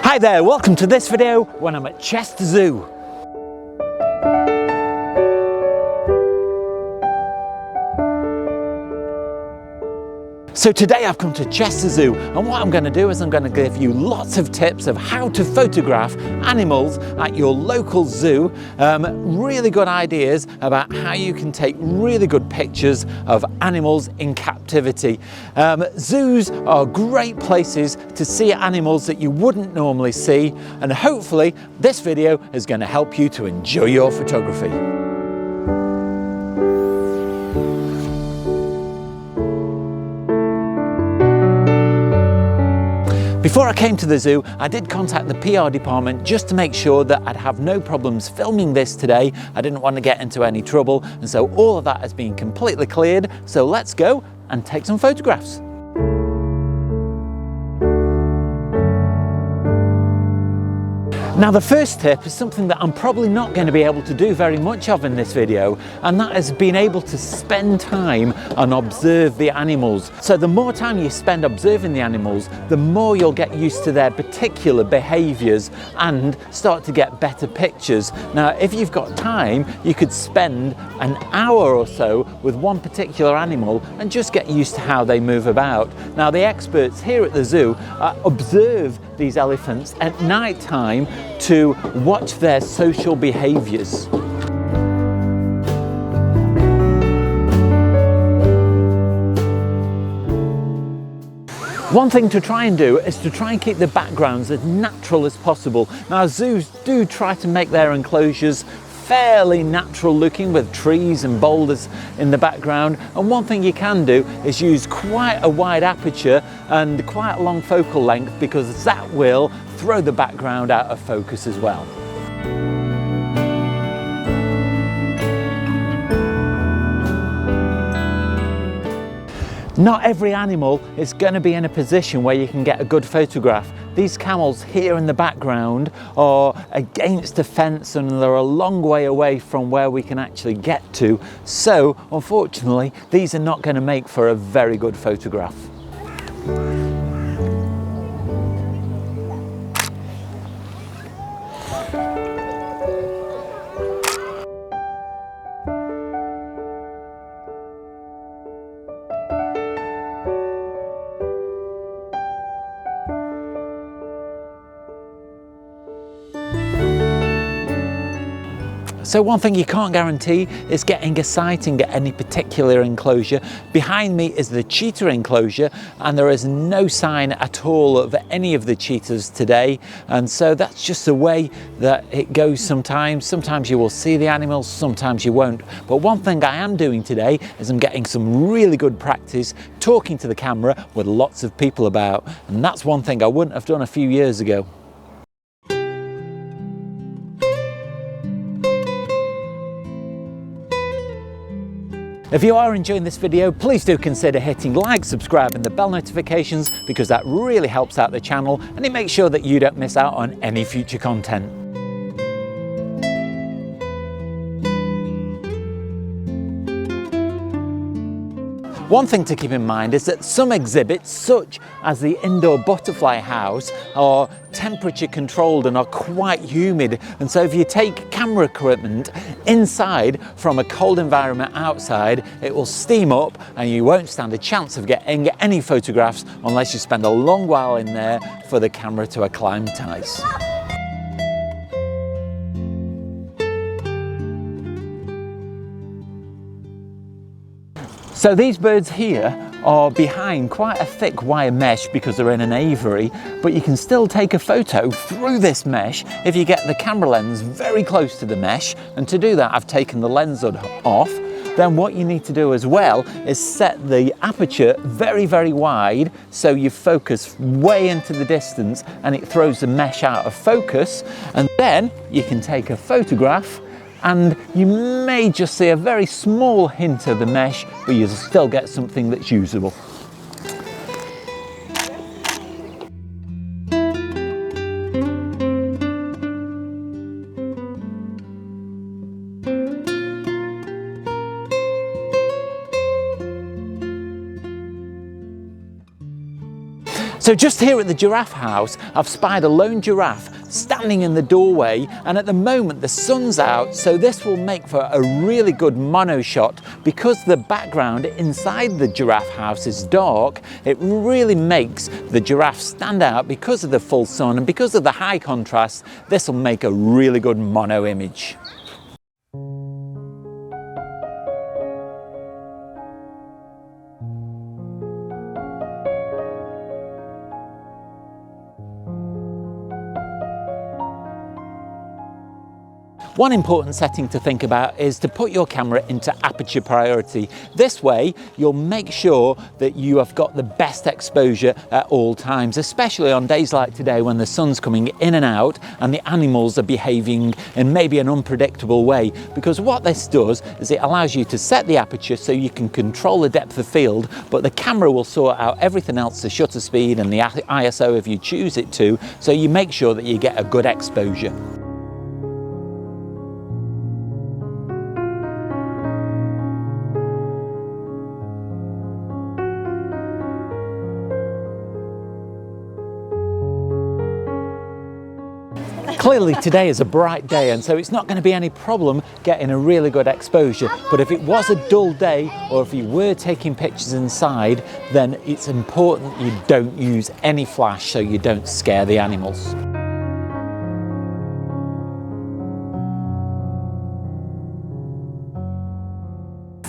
Hi there, welcome to this video when I'm at Chester Zoo. So today I've come to Chester Zoo, and what I'm going to do is I'm going to give you lots of tips of how to photograph animals at your local zoo. Really good ideas about how you can take really good pictures of animals in captivity. Zoos are great places to see animals that you wouldn't normally see, and hopefully this video is going to help you to enjoy your photography. Before I came to the zoo, I did contact the PR department just to make sure that I'd have no problems filming this today. I didn't want to get into any trouble, and so all of that has been completely cleared. So let's go and take some photographs. Now the first tip is something that I'm probably not going to be able to do very much of in this video, and that is being able to spend time and observe the animals. So the more time you spend observing the animals, the more you'll get used to their particular behaviours and start to get better pictures. Now if you've got time, you could spend an hour or so with one particular animal and just get used to how they move about. Now the experts here at the zoo observe these elephants at night time to watch their social behaviours. One thing to try and do is to try and keep the backgrounds as natural as possible. Now zoos do try to make their enclosures fairly natural looking with trees and boulders in the background, and one thing you can do is use quite a wide aperture and quite a long focal length, because that will throw the background out of focus as well. Not every animal is going to be in a position where you can get a good photograph. These camels here in the background are against a fence and they're a long way away from where we can actually get to. So unfortunately, these are not going to make for a very good photograph. So one thing you can't guarantee is getting a sighting at any particular enclosure. Behind me is the cheetah enclosure, and there is no sign at all of any of the cheetahs today, and so that's just the way that it goes sometimes. Sometimes you will see the animals, sometimes you won't. But one thing I am doing today is I'm getting some really good practice talking to the camera with lots of people about, and that's one thing I wouldn't have done a few years ago. If you are enjoying this video, please do consider hitting like, subscribe and the bell notifications, because that really helps out the channel and it makes sure that you don't miss out on any future content. One thing to keep in mind is that some exhibits, such as the indoor butterfly house, are temperature controlled and are quite humid, and so if you take camera equipment inside from a cold environment outside, it will steam up and you won't stand a chance of getting any photographs unless you spend a long while in there for the camera to acclimatise. So these birds here are behind quite a thick wire mesh because they're in an aviary, but you can still take a photo through this mesh if you get the camera lens very close to the mesh. And to do that, I've taken the lens hood off. Then what you need to do as well is set the aperture very, very wide so you focus way into the distance and it throws the mesh out of focus, and then you can take a photograph and you may just see a very small hint of the mesh, but you'll still get something that's usable. So just here at the giraffe house, I've spied a lone giraffe standing in the doorway, and at the moment the sun's out, so this will make for a really good mono shot. Because the background inside the giraffe house is dark, it really makes the giraffe stand out because of the full sun, and because of the high contrast, this will make a really good mono image. One important setting to think about is to put your camera into aperture priority. This way you'll make sure that you have got the best exposure at all times, especially on days like today when the sun's coming in and out and the animals are behaving in maybe an unpredictable way. Because what this does is it allows you to set the aperture so you can control the depth of field, but the camera will sort out everything else, the shutter speed and the ISO if you choose it to, so you make sure that you get a good exposure. Clearly today is a bright day, and so it's not going to be any problem getting a really good exposure, but if it was a dull day or if you were taking pictures inside, then it's important you don't use any flash so you don't scare the animals.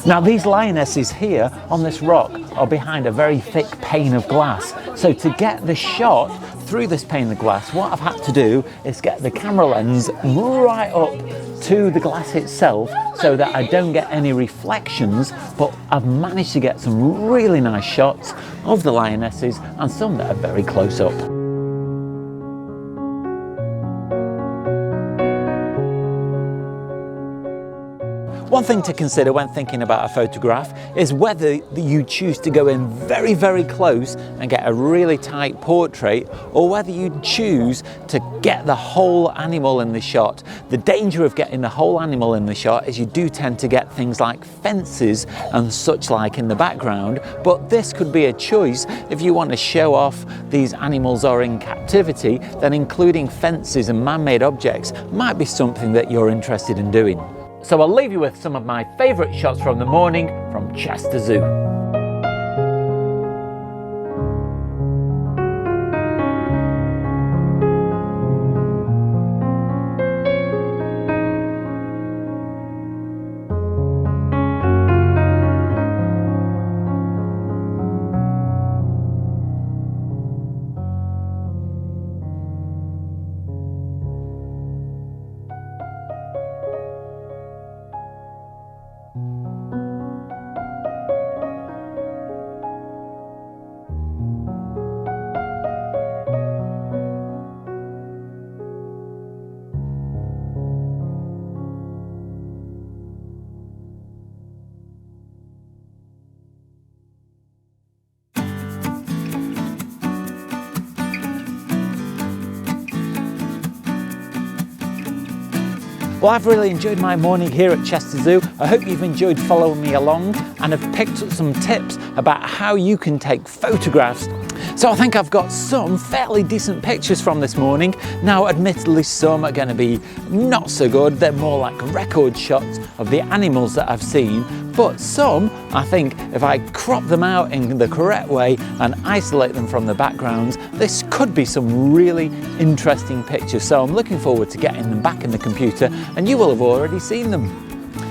Now these lionesses here on this rock are behind a very thick pane of glass, so to get the shot through this pane of glass, what I've had to do is get the camera lens right up to the glass itself so that I don't get any reflections, but I've managed to get some really nice shots of the lionesses and some that are very close up. One thing to consider when thinking about a photograph is whether you choose to go in very, very close and get a really tight portrait, or whether you choose to get the whole animal in the shot. The danger of getting the whole animal in the shot is you do tend to get things like fences and such like in the background, but this could be a choice if you want to show off these animals are in captivity, then including fences and man-made objects might be something that you're interested in doing. So I'll leave you with some of my favourite shots from the morning from Chester Zoo. Well, I've really enjoyed my morning here at Chester Zoo. I hope you've enjoyed following me along and have picked up some tips about how you can take photographs. So I think I've got some fairly decent pictures from this morning. Now, admittedly, some are going to be not so good. They're more like record shots of the animals that I've seen. But some, I think, if I crop them out in the correct way and isolate them from the backgrounds, this could be some really interesting pictures. So I'm looking forward to getting them back in the computer, and you will have already seen them.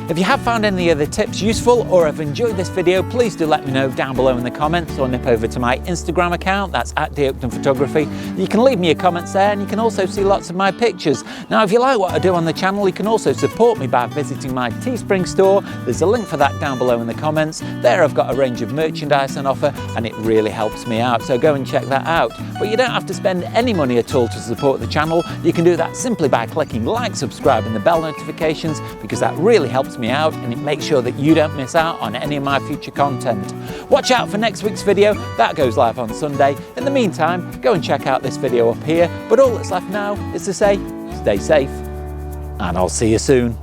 If you have found any of the tips useful or have enjoyed this video, please do let me know down below in the comments, or nip over to my Instagram account, that's @DoakdenPhotography. You can leave me your comments there, and you can also see lots of my pictures. Now, if you like what I do on the channel, you can also support me by visiting my Teespring store. There's a link for that down below in the comments. There I've got a range of merchandise on offer, and it really helps me out, so go and check that out. But you don't have to spend any money at all to support the channel. You can do that simply by clicking like, subscribe and the bell notifications, because that really helps me out and it makes sure that you don't miss out on any of my future content. Watch out for next week's video, that goes live on Sunday. In the meantime, go and check out this video up here, but all that's left now is to say, stay safe, and I'll see you soon.